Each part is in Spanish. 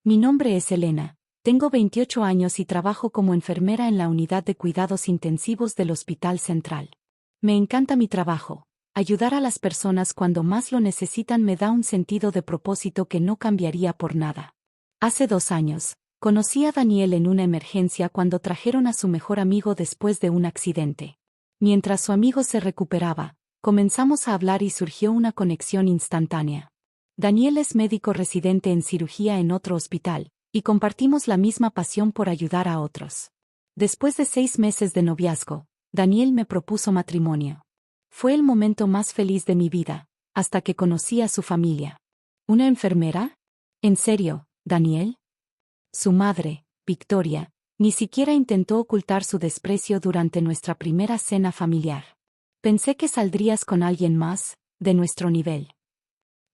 Mi nombre es Elena. Tengo 28 años y trabajo como enfermera en la unidad de cuidados intensivos del Hospital Central. Me encanta mi trabajo. Ayudar a las personas cuando más lo necesitan me da un sentido de propósito que no cambiaría por nada. Hace 2 años, conocí a Daniel en una emergencia cuando trajeron a su mejor amigo después de un accidente. Mientras su amigo se recuperaba, comenzamos a hablar y surgió una conexión instantánea. Daniel es médico residente en cirugía en otro hospital, y compartimos la misma pasión por ayudar a otros. Después de 6 meses de noviazgo, Daniel me propuso matrimonio. Fue el momento más feliz de mi vida, hasta que conocí a su familia. ¿Una enfermera? ¿En serio, Daniel? Su madre, Victoria, ni siquiera intentó ocultar su desprecio durante nuestra primera cena familiar. Pensé que saldrías con alguien más, de nuestro nivel.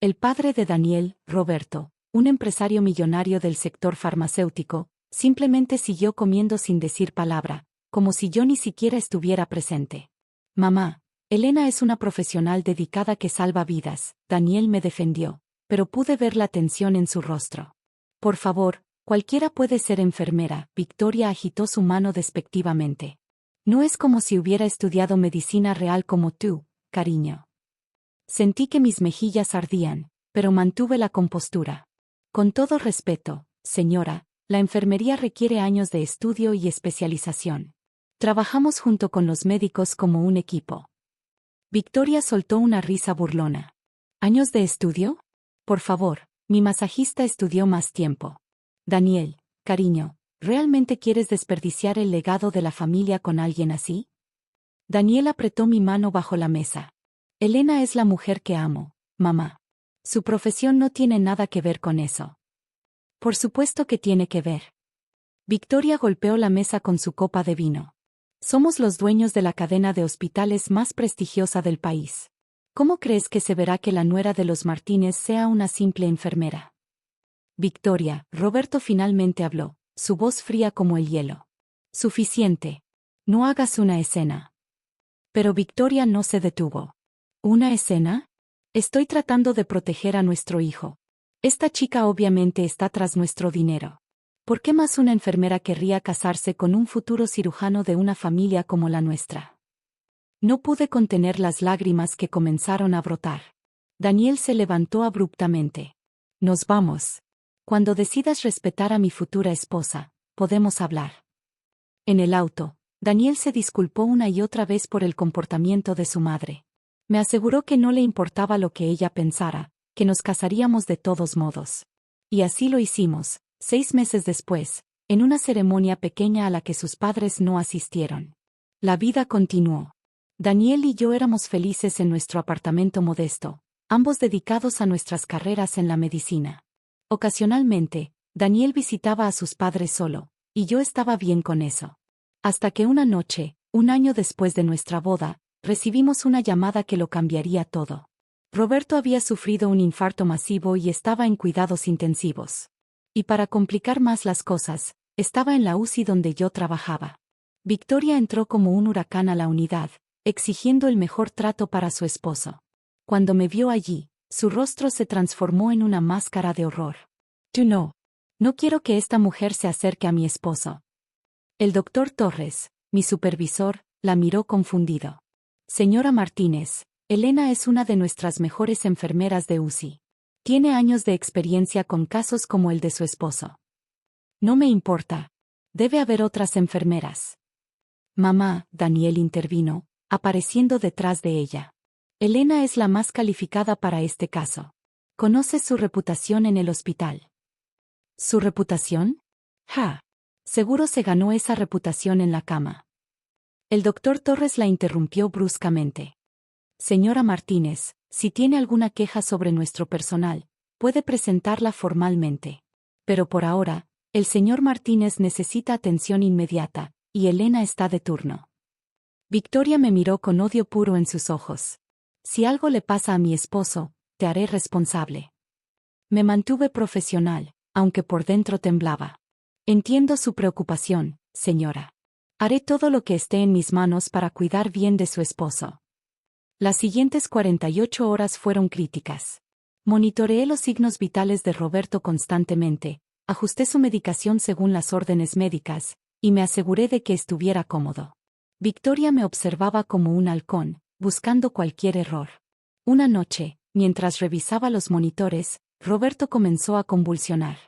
El padre de Daniel, Roberto, un empresario millonario del sector farmacéutico, simplemente siguió comiendo sin decir palabra, como si yo ni siquiera estuviera presente. Mamá, Elena es una profesional dedicada que salva vidas, Daniel me defendió, pero pude ver la tensión en su rostro. Por favor, cualquiera puede ser enfermera, Victoria agitó su mano despectivamente. No es como si hubiera estudiado medicina real como tú, cariño. Sentí que mis mejillas ardían, pero mantuve la compostura. Con todo respeto, señora, la enfermería requiere años de estudio y especialización. Trabajamos junto con los médicos como un equipo. Victoria soltó una risa burlona. ¿Años de estudio? Por favor, mi masajista estudió más tiempo. Daniel, cariño, ¿realmente quieres desperdiciar el legado de la familia con alguien así? Daniel apretó mi mano bajo la mesa. Elena es la mujer que amo, mamá. Su profesión no tiene nada que ver con eso. Por supuesto que tiene que ver. Victoria golpeó la mesa con su copa de vino. Somos los dueños de la cadena de hospitales más prestigiosa del país. ¿Cómo crees que se verá que la nuera de los Martínez sea una simple enfermera? Victoria, Roberto finalmente habló, su voz fría como el hielo. Suficiente. No hagas una escena. Pero Victoria no se detuvo. ¿Una escena? Estoy tratando de proteger a nuestro hijo. Esta chica obviamente está tras nuestro dinero. ¿Por qué más una enfermera querría casarse con un futuro cirujano de una familia como la nuestra? No pude contener las lágrimas que comenzaron a brotar. Daniel se levantó abruptamente. Nos vamos. Cuando decidas respetar a mi futura esposa, podemos hablar. En el auto, Daniel se disculpó una y otra vez por el comportamiento de su madre. Me aseguró que no le importaba lo que ella pensara, que nos casaríamos de todos modos. Y así lo hicimos, 6 meses después, en una ceremonia pequeña a la que sus padres no asistieron. La vida continuó. Daniel y yo éramos felices en nuestro apartamento modesto, ambos dedicados a nuestras carreras en la medicina. Ocasionalmente, Daniel visitaba a sus padres solo, y yo estaba bien con eso. Hasta que una noche, un año después de nuestra boda, recibimos una llamada que lo cambiaría todo. Roberto había sufrido un infarto masivo y estaba en cuidados intensivos. Y para complicar más las cosas, estaba en la UCI donde yo trabajaba. Victoria entró como un huracán a la unidad, exigiendo el mejor trato para su esposo. Cuando me vio allí, su rostro se transformó en una máscara de horror. Tú no. No quiero que esta mujer se acerque a mi esposo. El doctor Torres, mi supervisor, la miró confundido. Señora Martínez, Elena es una de nuestras mejores enfermeras de UCI. Tiene años de experiencia con casos como el de su esposo. No me importa. Debe haber otras enfermeras. Mamá, Daniel intervino, apareciendo detrás de ella. Elena es la más calificada para este caso. Conoce su reputación en el hospital. ¿Su reputación? Ja. Seguro se ganó esa reputación en la cama. El doctor Torres la interrumpió bruscamente. Señora Martínez, si tiene alguna queja sobre nuestro personal, puede presentarla formalmente. Pero por ahora, el señor Martínez necesita atención inmediata, y Elena está de turno. Victoria me miró con odio puro en sus ojos. Si algo le pasa a mi esposo, te haré responsable. Me mantuve profesional, aunque por dentro temblaba. Entiendo su preocupación, señora. Haré todo lo que esté en mis manos para cuidar bien de su esposo. Las siguientes 48 horas fueron críticas. Monitoreé los signos vitales de Roberto constantemente, Ajusté su medicación según las órdenes médicas, y me aseguré de que estuviera cómodo. Victoria me observaba como un halcón, buscando cualquier error. Una noche, mientras revisaba los monitores, Roberto comenzó a convulsionar.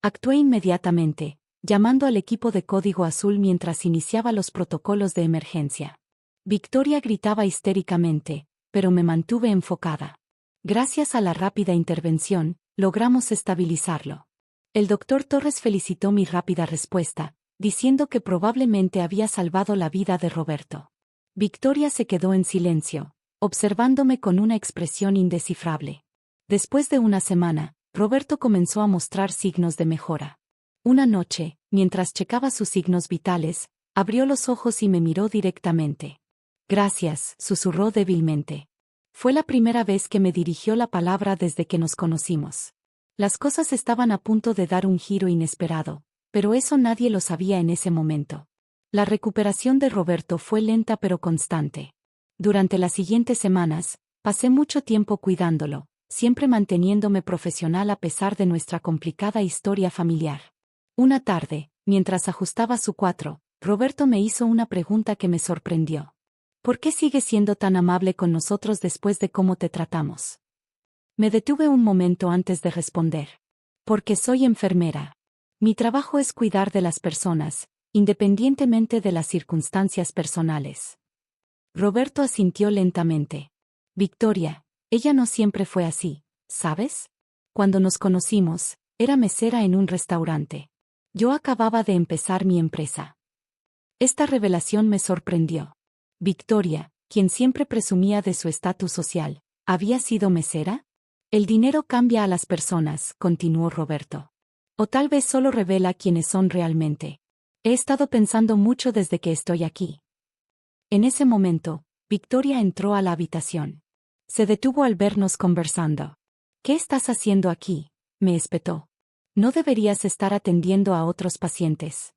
Actué inmediatamente, llamando al equipo de código azul mientras iniciaba los protocolos de emergencia. Victoria gritaba histéricamente, pero me mantuve enfocada. Gracias a la rápida intervención, logramos estabilizarlo. El doctor Torres felicitó mi rápida respuesta, diciendo que probablemente había salvado la vida de Roberto. Victoria se quedó en silencio, observándome con una expresión indescifrable. Después de una semana, Roberto comenzó a mostrar signos de mejora. Una noche, mientras checaba sus signos vitales, abrió los ojos y me miró directamente. Gracias, susurró débilmente. Fue la primera vez que me dirigió la palabra desde que nos conocimos. Las cosas estaban a punto de dar un giro inesperado, pero eso nadie lo sabía en ese momento. La recuperación de Roberto fue lenta pero constante. Durante las siguientes semanas, pasé mucho tiempo cuidándolo, siempre manteniéndome profesional a pesar de nuestra complicada historia familiar. Una tarde, mientras ajustaba su cuatro, Roberto me hizo una pregunta que me sorprendió. ¿Por qué sigues siendo tan amable con nosotros después de cómo te tratamos? Me detuve un momento antes de responder. Porque soy enfermera. Mi trabajo es cuidar de las personas, independientemente de las circunstancias personales. Roberto asintió lentamente. Victoria, ella no siempre fue así, ¿sabes? Cuando nos conocimos, era mesera en un restaurante. Yo acababa de empezar mi empresa. Esta revelación me sorprendió. Victoria, quien siempre presumía de su estatus social, ¿había sido mesera? El dinero cambia a las personas, continuó Roberto. O tal vez solo revela quiénes son realmente. He estado pensando mucho desde que estoy aquí. En ese momento, Victoria entró a la habitación. Se detuvo al vernos conversando. ¿Qué estás haciendo aquí?, me espetó. No deberías estar atendiendo a otros pacientes.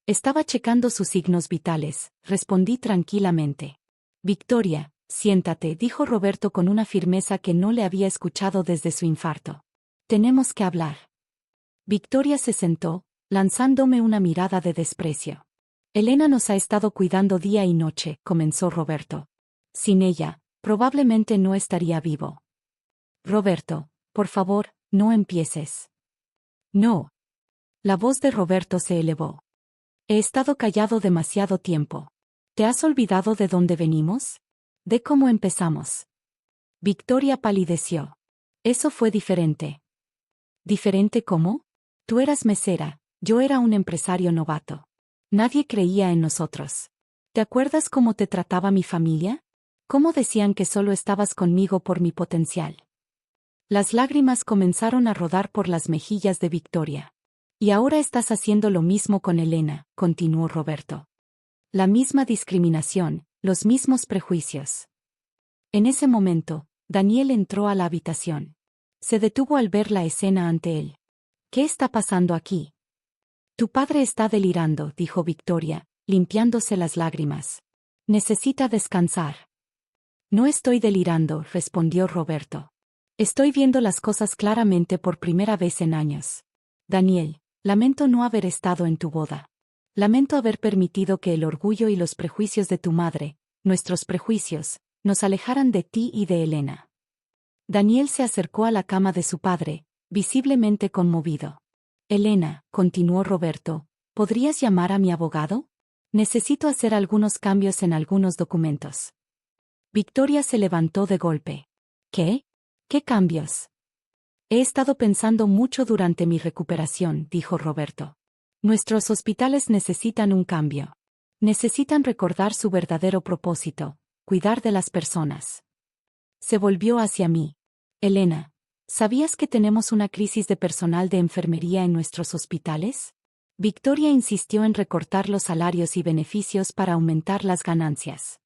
Estaba checando sus signos vitales, respondí tranquilamente. Victoria, siéntate, dijo Roberto con una firmeza que no le había escuchado desde su infarto. Tenemos que hablar. Victoria se sentó, lanzándome una mirada de desprecio. Elena nos ha estado cuidando día y noche, comenzó Roberto. Sin ella, probablemente no estaría vivo. Roberto, por favor, no empieces. No. La voz de Roberto se elevó. He estado callado demasiado tiempo. ¿Te has olvidado de dónde venimos? ¿De cómo empezamos? Victoria palideció. Eso fue diferente. ¿Diferente cómo? Tú eras mesera, yo era un empresario novato. Nadie creía en nosotros. ¿Te acuerdas cómo te trataba mi familia? ¿Cómo decían que solo estabas conmigo por mi potencial? Las lágrimas comenzaron a rodar por las mejillas de Victoria. Y ahora estás haciendo lo mismo con Elena, continuó Roberto. La misma discriminación, los mismos prejuicios. En ese momento, Daniel entró a la habitación. Se detuvo al ver la escena ante él. ¿Qué está pasando aquí? Tu padre está delirando, dijo Victoria, limpiándose las lágrimas. Necesita descansar. No estoy delirando, respondió Roberto. Estoy viendo las cosas claramente por primera vez en años. Daniel, lamento no haber estado en tu boda. Lamento haber permitido que el orgullo y los prejuicios de tu madre, nuestros prejuicios, nos alejaran de ti y de Elena. Daniel se acercó a la cama de su padre, visiblemente conmovido. Elena, continuó Roberto, ¿podrías llamar a mi abogado? Necesito hacer algunos cambios en algunos documentos. Victoria se levantó de golpe. ¿Qué? ¿Qué cambios? He estado pensando mucho durante mi recuperación, dijo Roberto. Nuestros hospitales necesitan un cambio. Necesitan recordar su verdadero propósito, cuidar de las personas. Se volvió hacia mí. Elena, ¿sabías que tenemos una crisis de personal de enfermería en nuestros hospitales? Victoria insistió en recortar los salarios y beneficios para aumentar las ganancias.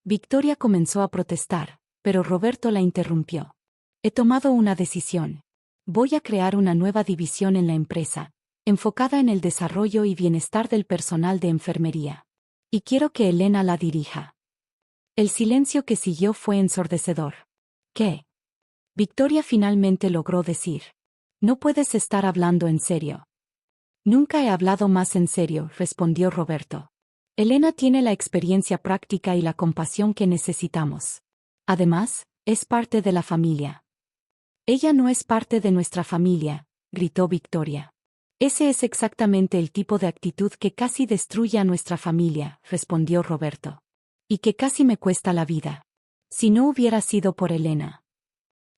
Victoria comenzó a protestar, pero Roberto la interrumpió. He tomado una decisión. Voy a crear una nueva división en la empresa, enfocada en el desarrollo y bienestar del personal de enfermería. Y quiero que Elena la dirija. El silencio que siguió fue ensordecedor. ¿Qué? Victoria finalmente logró decir. No puedes estar hablando en serio. Nunca he hablado más en serio, respondió Roberto. Elena tiene la experiencia práctica y la compasión que necesitamos. Además, es parte de la familia. Ella no es parte de nuestra familia, gritó Victoria. Ese es exactamente el tipo de actitud que casi destruye a nuestra familia, respondió Roberto. Y que casi me cuesta la vida. Si no hubiera sido por Elena.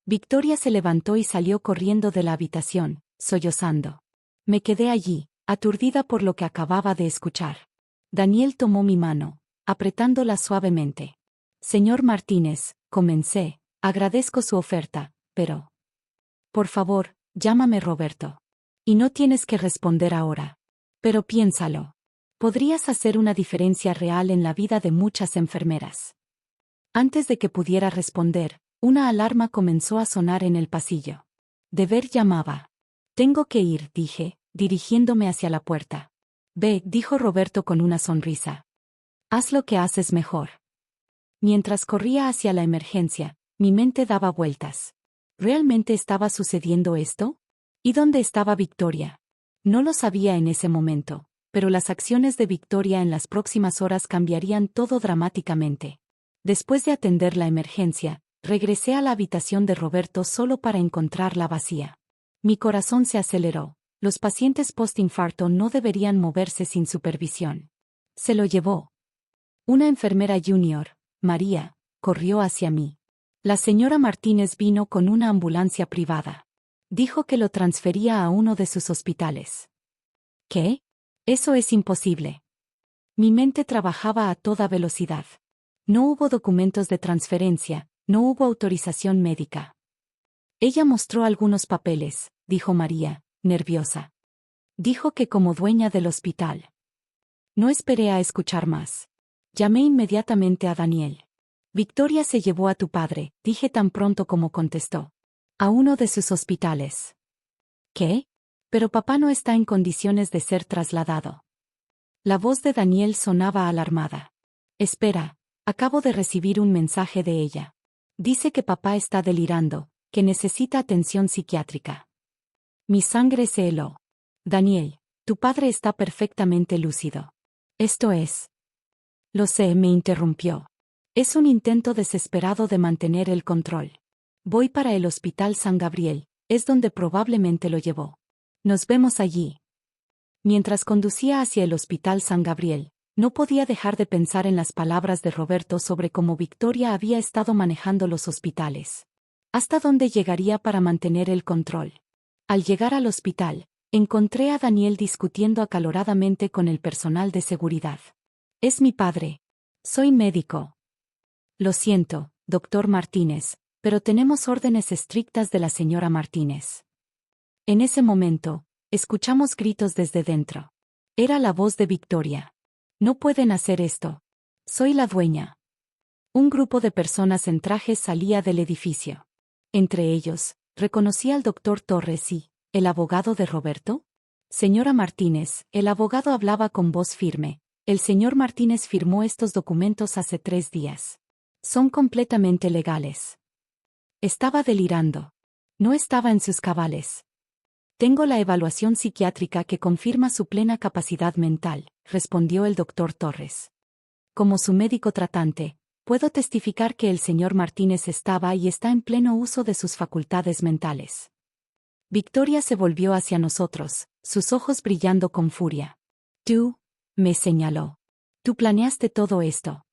Victoria se levantó y salió corriendo de la habitación, sollozando. Me quedé allí, aturdida por lo que acababa de escuchar. Daniel tomó mi mano, apretándola suavemente. Señor Martínez, comencé, agradezco su oferta, pero... Por favor, llámame Roberto. Y no tienes que responder ahora. Pero piénsalo. Podrías hacer una diferencia real en la vida de muchas enfermeras. Antes de que pudiera responder, una alarma comenzó a sonar en el pasillo. Deber llamaba. Tengo que ir, dije, dirigiéndome hacia la puerta. Ve, dijo Roberto con una sonrisa. Haz lo que haces mejor. Mientras corría hacia la emergencia, mi mente daba vueltas. ¿Realmente estaba sucediendo esto? ¿Y dónde estaba Victoria? No lo sabía en ese momento, pero las acciones de Victoria en las próximas horas cambiarían todo dramáticamente. Después de atender la emergencia, regresé a la habitación de Roberto solo para encontrarla vacía. Mi corazón se aceleró. Los pacientes postinfarto no deberían moverse sin supervisión. Se lo llevó. Una enfermera junior, María, corrió hacia mí. La señora Martínez vino con una ambulancia privada. Dijo que lo transfería a uno de sus hospitales. ¿Qué? Eso es imposible. Mi mente trabajaba a toda velocidad. No hubo documentos de transferencia, no hubo autorización médica. Ella mostró algunos papeles, dijo María, nerviosa. Dijo que como dueña del hospital. No esperé a escuchar más. Llamé inmediatamente a Daniel. Victoria se llevó a tu padre, dije tan pronto como contestó. A uno de sus hospitales. ¿Qué? Pero papá no está en condiciones de ser trasladado. La voz de Daniel sonaba alarmada. Espera, acabo de recibir un mensaje de ella. Dice que papá está delirando, que necesita atención psiquiátrica. Mi sangre se heló. Daniel, tu padre está perfectamente lúcido. Esto es. Lo sé, me interrumpió. Es un intento desesperado de mantener el control. Voy para el Hospital San Gabriel, es donde probablemente lo llevó. Nos vemos allí. Mientras conducía hacia el Hospital San Gabriel, no podía dejar de pensar en las palabras de Roberto sobre cómo Victoria había estado manejando los hospitales. ¿Hasta dónde llegaría para mantener el control? Al llegar al hospital, encontré a Daniel discutiendo acaloradamente con el personal de seguridad. Es mi padre. Soy médico. Lo siento, doctor Martínez, pero tenemos órdenes estrictas de la señora Martínez. En ese momento, escuchamos gritos desde dentro. Era la voz de Victoria. No pueden hacer esto. Soy la dueña. Un grupo de personas en trajes salía del edificio. Entre ellos, reconocí al doctor Torres y, ¿el abogado de Roberto? Señora Martínez, el abogado hablaba con voz firme. El señor Martínez firmó estos documentos hace 3 días. Son completamente legales. Estaba delirando. No estaba en sus cabales. Tengo la evaluación psiquiátrica que confirma su plena capacidad mental, respondió el doctor Torres. Como su médico tratante, puedo testificar que el señor Martínez estaba y está en pleno uso de sus facultades mentales. Victoria se volvió hacia nosotros, sus ojos brillando con furia. Tú, me señaló. Tú planeaste todo esto.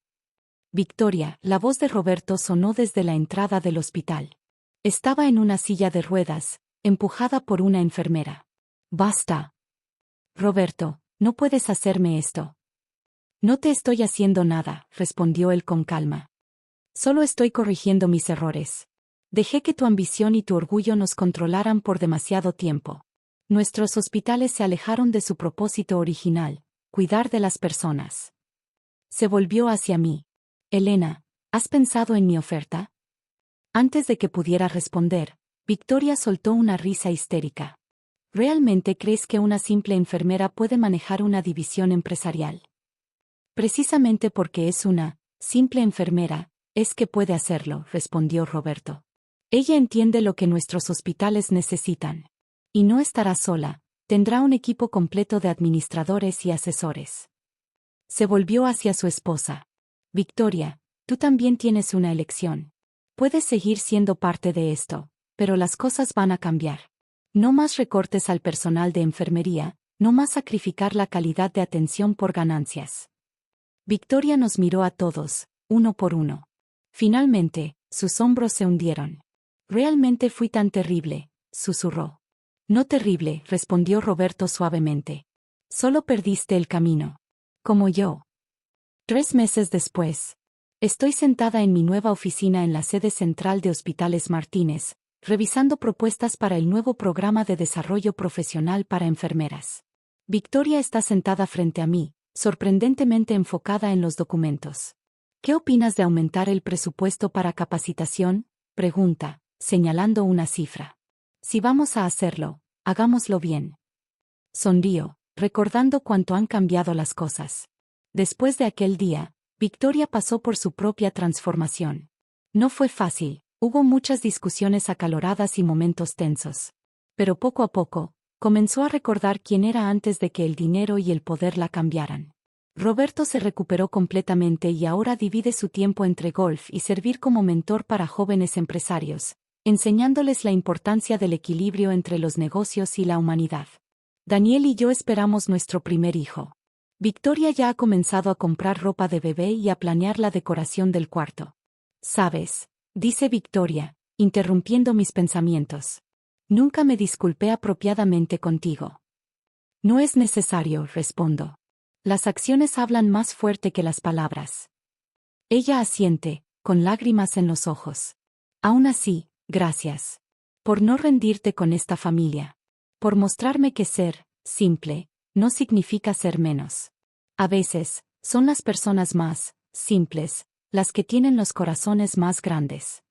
Victoria, la voz de Roberto sonó desde la entrada del hospital. Estaba en una silla de ruedas, empujada por una enfermera. Basta. Roberto, no puedes hacerme esto. No te estoy haciendo nada, respondió él con calma. Solo estoy corrigiendo mis errores. Dejé que tu ambición y tu orgullo nos controlaran por demasiado tiempo. Nuestros hospitales se alejaron de su propósito original, cuidar de las personas. Se volvió hacia mí. Elena, ¿has pensado en mi oferta? Antes de que pudiera responder, Victoria soltó una risa histérica. ¿Realmente crees que una simple enfermera puede manejar una división empresarial? Precisamente porque es una simple enfermera, es que puede hacerlo, respondió Roberto. Ella entiende lo que nuestros hospitales necesitan. Y no estará sola, tendrá un equipo completo de administradores y asesores. Se volvió hacia su esposa. Victoria, tú también tienes una elección. Puedes seguir siendo parte de esto, pero las cosas van a cambiar. No más recortes al personal de enfermería, no más sacrificar la calidad de atención por ganancias. Victoria nos miró a todos, uno por uno. Finalmente, sus hombros se hundieron. Realmente fui tan terrible, susurró. No terrible, respondió Roberto suavemente. Solo perdiste el camino. Como yo. 3 meses después. Estoy sentada en mi nueva oficina en la sede central de Hospitales Martínez, revisando propuestas para el nuevo programa de desarrollo profesional para enfermeras. Victoria está sentada frente a mí, sorprendentemente enfocada en los documentos. ¿Qué opinas de aumentar el presupuesto para capacitación? Pregunta, señalando una cifra. Si vamos a hacerlo, hagámoslo bien. Sonrío, recordando cuánto han cambiado las cosas. Después de aquel día, Victoria pasó por su propia transformación. No fue fácil, hubo muchas discusiones acaloradas y momentos tensos. Pero poco a poco, comenzó a recordar quién era antes de que el dinero y el poder la cambiaran. Roberto se recuperó completamente y ahora divide su tiempo entre golf y servir como mentor para jóvenes empresarios, enseñándoles la importancia del equilibrio entre los negocios y la humanidad. Daniel y yo esperamos nuestro primer hijo. Victoria ya ha comenzado a comprar ropa de bebé y a planear la decoración del cuarto. ¿Sabes?, dice Victoria, interrumpiendo mis pensamientos. Nunca me disculpé apropiadamente contigo. No es necesario, respondo. Las acciones hablan más fuerte que las palabras. Ella asiente, con lágrimas en los ojos. Aún así, gracias. Por no rendirte con esta familia. Por mostrarme que ser simple no significa ser menos. A veces, son las personas más simples las que tienen los corazones más grandes.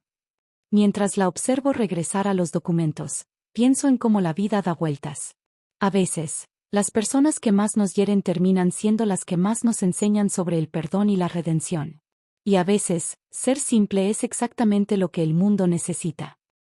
Mientras la observo regresar a los documentos, pienso en cómo la vida da vueltas. A veces, las personas que más nos hieren terminan siendo las que más nos enseñan sobre el perdón y la redención. Y a veces, ser simple es exactamente lo que el mundo necesita.